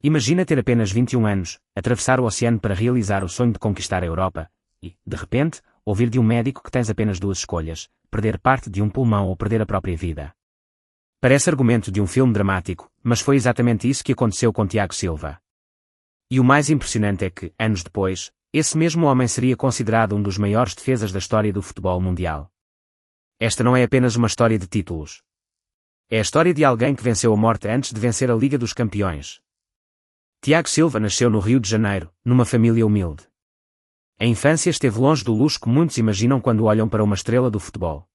Imagina ter apenas 21 anos, atravessar o oceano para realizar o sonho de conquistar a Europa, e, de repente, ouvir de um médico que tens apenas duas escolhas: perder parte de um pulmão ou perder a própria vida. Parece argumento de um filme dramático, mas foi exatamente isso que aconteceu com Tiago Silva. E o mais impressionante é que, anos depois, esse mesmo homem seria considerado um dos maiores defesas da história do futebol mundial. Esta não é apenas uma história de títulos. É a história de alguém que venceu a morte antes de vencer a Liga dos Campeões. Tiago Silva nasceu no Rio de Janeiro, numa família humilde. A infância esteve longe do luxo que muitos imaginam quando olham para uma estrela do futebol.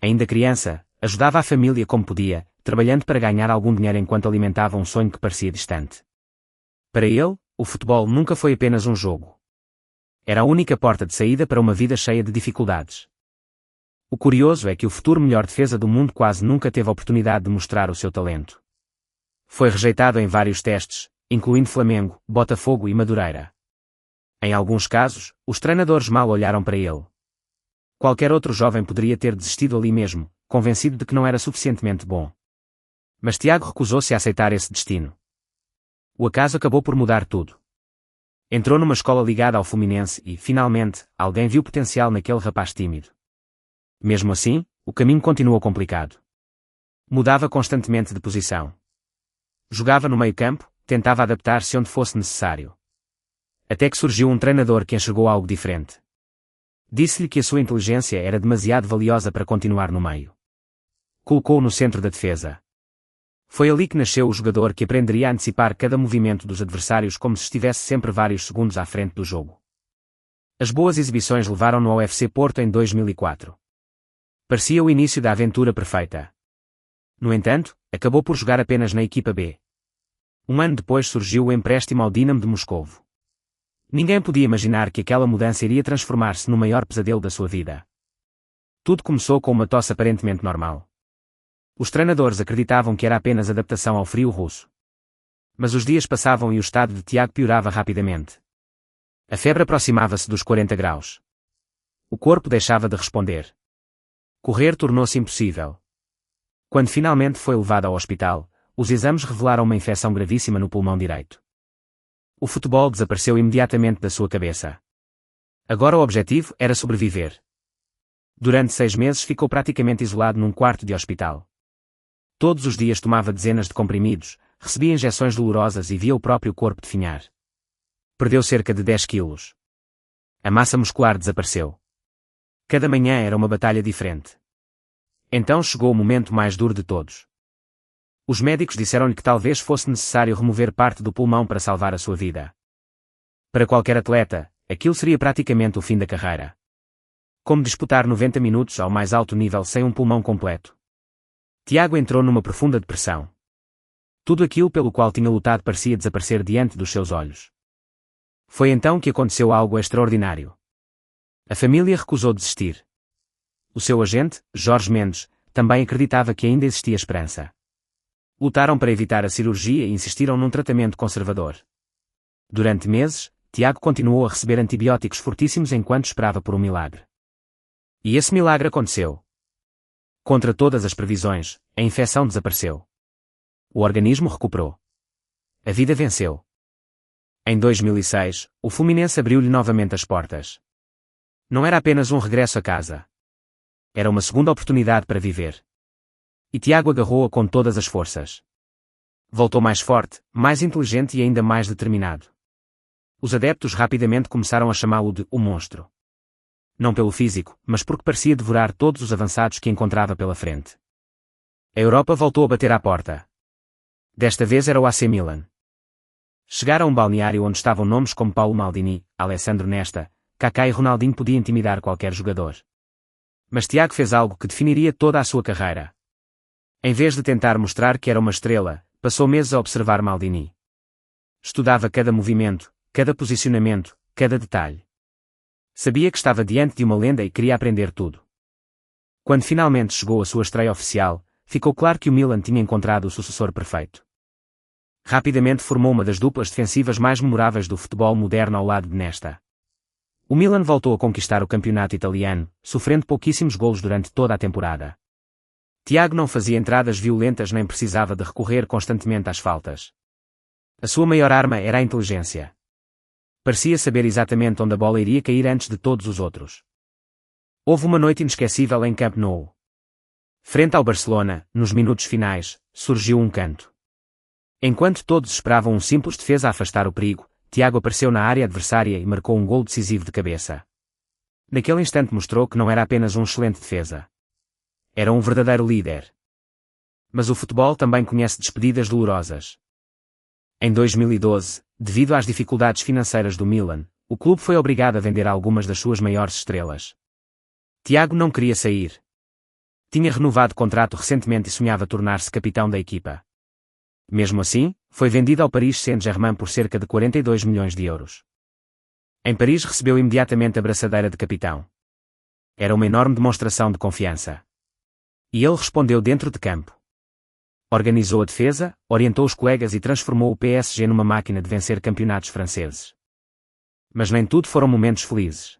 Ainda criança, ajudava a família como podia, trabalhando para ganhar algum dinheiro enquanto alimentava um sonho que parecia distante. Para ele, o futebol nunca foi apenas um jogo. Era a única porta de saída para uma vida cheia de dificuldades. O curioso é que o futuro melhor defesa do mundo quase nunca teve a oportunidade de mostrar o seu talento. Foi rejeitado em vários testes, incluindo Flamengo, Botafogo e Madureira. Em alguns casos, os treinadores mal olharam para ele. Qualquer outro jovem poderia ter desistido ali mesmo, convencido de que não era suficientemente bom. Mas Tiago recusou-se a aceitar esse destino. O acaso acabou por mudar tudo. Entrou numa escola ligada ao Fluminense e, finalmente, alguém viu potencial naquele rapaz tímido. Mesmo assim, o caminho continuou complicado. Mudava constantemente de posição. Jogava no meio-campo, tentava adaptar-se onde fosse necessário. Até que surgiu um treinador que enxergou algo diferente. Disse-lhe que a sua inteligência era demasiado valiosa para continuar no meio. Colocou-o no centro da defesa. Foi ali que nasceu o jogador que aprenderia a antecipar cada movimento dos adversários como se estivesse sempre vários segundos à frente do jogo. As boas exibições levaram-no ao FC Porto em 2004. Parecia o início da aventura perfeita. No entanto, acabou por jogar apenas na equipa B. Um ano depois surgiu o empréstimo ao Dinamo de Moscovo. Ninguém podia imaginar que aquela mudança iria transformar-se no maior pesadelo da sua vida. Tudo começou com uma tosse aparentemente normal. Os treinadores acreditavam que era apenas adaptação ao frio russo. Mas os dias passavam e o estado de Tiago piorava rapidamente. A febre aproximava-se dos 40 graus. O corpo deixava de responder. Correr tornou-se impossível. Quando finalmente foi levado ao hospital, os exames revelaram uma infecção gravíssima no pulmão direito. O futebol desapareceu imediatamente da sua cabeça. Agora o objetivo era sobreviver. Durante 6 meses ficou praticamente isolado num quarto de hospital. Todos os dias tomava dezenas de comprimidos, recebia injeções dolorosas e via o próprio corpo definhar. Perdeu cerca de 10 quilos. A massa muscular desapareceu. Cada manhã era uma batalha diferente. Então chegou o momento mais duro de todos. Os médicos disseram-lhe que talvez fosse necessário remover parte do pulmão para salvar a sua vida. Para qualquer atleta, aquilo seria praticamente o fim da carreira. Como disputar 90 minutos ao mais alto nível sem um pulmão completo. Tiago entrou numa profunda depressão. Tudo aquilo pelo qual tinha lutado parecia desaparecer diante dos seus olhos. Foi então que aconteceu algo extraordinário. A família recusou desistir. O seu agente, Jorge Mendes, também acreditava que ainda existia esperança. Lutaram para evitar a cirurgia e insistiram num tratamento conservador. Durante meses, Tiago continuou a receber antibióticos fortíssimos enquanto esperava por um milagre. E esse milagre aconteceu. Contra todas as previsões, a infecção desapareceu. O organismo recuperou. A vida venceu. Em 2006, o Fluminense abriu-lhe novamente as portas. Não era apenas um regresso a casa. Era uma segunda oportunidade para viver. E Tiago agarrou-a com todas as forças. Voltou mais forte, mais inteligente e ainda mais determinado. Os adeptos rapidamente começaram a chamá-lo de "o monstro". Não pelo físico, mas porque parecia devorar todos os avançados que encontrava pela frente. A Europa voltou a bater à porta. Desta vez era o AC Milan. Chegaram a um balneário onde estavam nomes como Paulo Maldini, Alessandro Nesta, Kaká e Ronaldinho podia intimidar qualquer jogador. Mas Tiago fez algo que definiria toda a sua carreira. Em vez de tentar mostrar que era uma estrela, passou meses a observar Maldini. Estudava cada movimento, cada posicionamento, cada detalhe. Sabia que estava diante de uma lenda e queria aprender tudo. Quando finalmente chegou a sua estreia oficial, ficou claro que o Milan tinha encontrado o sucessor perfeito. Rapidamente formou uma das duplas defensivas mais memoráveis do futebol moderno ao lado de Nesta. O Milan voltou a conquistar o campeonato italiano, sofrendo pouquíssimos golos durante toda a temporada. Tiago não fazia entradas violentas nem precisava de recorrer constantemente às faltas. A sua maior arma era a inteligência. Parecia saber exatamente onde a bola iria cair antes de todos os outros. Houve uma noite inesquecível em Camp Nou. Frente ao Barcelona, nos minutos finais, surgiu um canto. Enquanto todos esperavam um simples defesa a afastar o perigo, Thiago apareceu na área adversária e marcou um gol decisivo de cabeça. Naquele instante mostrou que não era apenas um excelente defesa. Era um verdadeiro líder. Mas o futebol também conhece despedidas dolorosas. Em 2012, devido às dificuldades financeiras do Milan, o clube foi obrigado a vender algumas das suas maiores estrelas. Thiago não queria sair. Tinha renovado contrato recentemente e sonhava tornar-se capitão da equipa. Mesmo assim, foi vendido ao Paris Saint-Germain por cerca de 42 milhões de euros. Em Paris recebeu imediatamente a braçadeira de capitão. Era uma enorme demonstração de confiança. E ele respondeu dentro de campo. Organizou a defesa, orientou os colegas e transformou o PSG numa máquina de vencer campeonatos franceses. Mas nem tudo foram momentos felizes.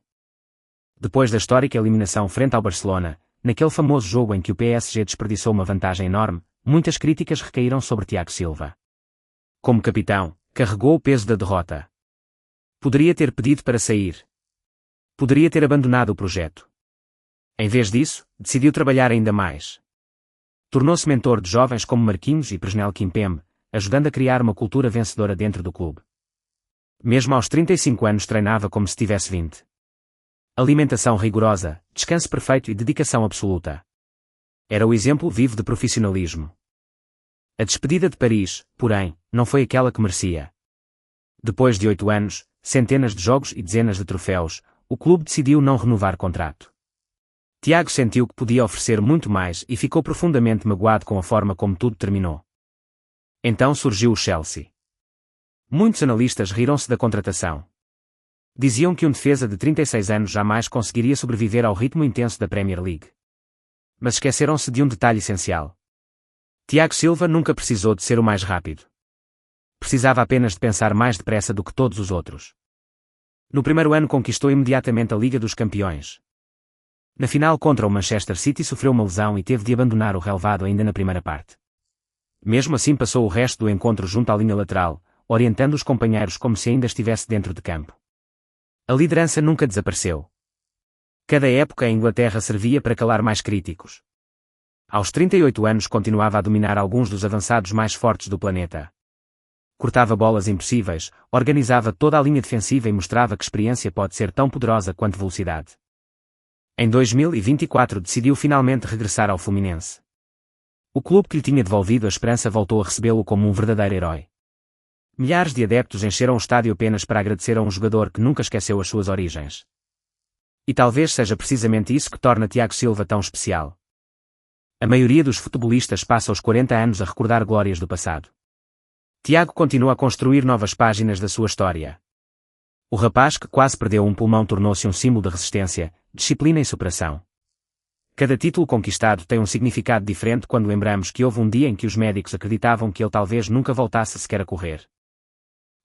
Depois da histórica eliminação frente ao Barcelona, naquele famoso jogo em que o PSG desperdiçou uma vantagem enorme, muitas críticas recaíram sobre Thiago Silva. Como capitão, carregou o peso da derrota. Poderia ter pedido para sair. Poderia ter abandonado o projeto. Em vez disso, decidiu trabalhar ainda mais. Tornou-se mentor de jovens como Marquinhos e Presnel Kimpembe, ajudando a criar uma cultura vencedora dentro do clube. Mesmo aos 35 anos treinava como se tivesse 20. Alimentação rigorosa, descanso perfeito e dedicação absoluta. Era o exemplo vivo de profissionalismo. A despedida de Paris, porém, não foi aquela que merecia. Depois de 8 anos, centenas de jogos e dezenas de troféus, o clube decidiu não renovar contrato. Thiago sentiu que podia oferecer muito mais e ficou profundamente magoado com a forma como tudo terminou. Então surgiu o Chelsea. Muitos analistas riram-se da contratação. Diziam que um defesa de 36 anos jamais conseguiria sobreviver ao ritmo intenso da Premier League. Mas esqueceram-se de um detalhe essencial. Thiago Silva nunca precisou de ser o mais rápido. Precisava apenas de pensar mais depressa do que todos os outros. No primeiro ano conquistou imediatamente a Liga dos Campeões. Na final contra o Manchester City sofreu uma lesão e teve de abandonar o relvado ainda na primeira parte. Mesmo assim passou o resto do encontro junto à linha lateral, orientando os companheiros como se ainda estivesse dentro de campo. A liderança nunca desapareceu. Cada época em Inglaterra servia para calar mais críticos. Aos 38 anos continuava a dominar alguns dos avançados mais fortes do planeta. Cortava bolas impossíveis, organizava toda a linha defensiva e mostrava que experiência pode ser tão poderosa quanto velocidade. Em 2024 decidiu finalmente regressar ao Fluminense. O clube que lhe tinha devolvido a esperança voltou a recebê-lo como um verdadeiro herói. Milhares de adeptos encheram o estádio apenas para agradecer a um jogador que nunca esqueceu as suas origens. E talvez seja precisamente isso que torna Thiago Silva tão especial. A maioria dos futebolistas passa os 40 anos a recordar glórias do passado. Thiago continua a construir novas páginas da sua história. O rapaz que quase perdeu um pulmão tornou-se um símbolo de resistência, disciplina e superação. Cada título conquistado tem um significado diferente quando lembramos que houve um dia em que os médicos acreditavam que ele talvez nunca voltasse sequer a correr.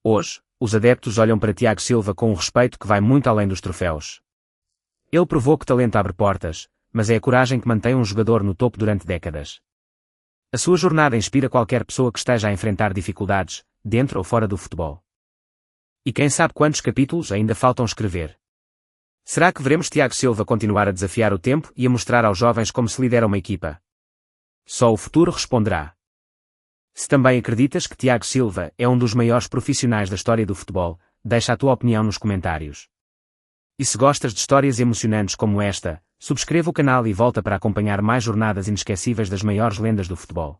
Hoje, os adeptos olham para Thiago Silva com um respeito que vai muito além dos troféus. Ele provou que talento abre portas, mas é a coragem que mantém um jogador no topo durante décadas. A sua jornada inspira qualquer pessoa que esteja a enfrentar dificuldades, dentro ou fora do futebol. E quem sabe quantos capítulos ainda faltam escrever. Será que veremos Thiago Silva continuar a desafiar o tempo e a mostrar aos jovens como se lidera uma equipa? Só o futuro responderá. Se também acreditas que Thiago Silva é um dos maiores profissionais da história do futebol, deixa a tua opinião nos comentários. E se gostas de histórias emocionantes como esta, subscreva o canal e volta para acompanhar mais jornadas inesquecíveis das maiores lendas do futebol.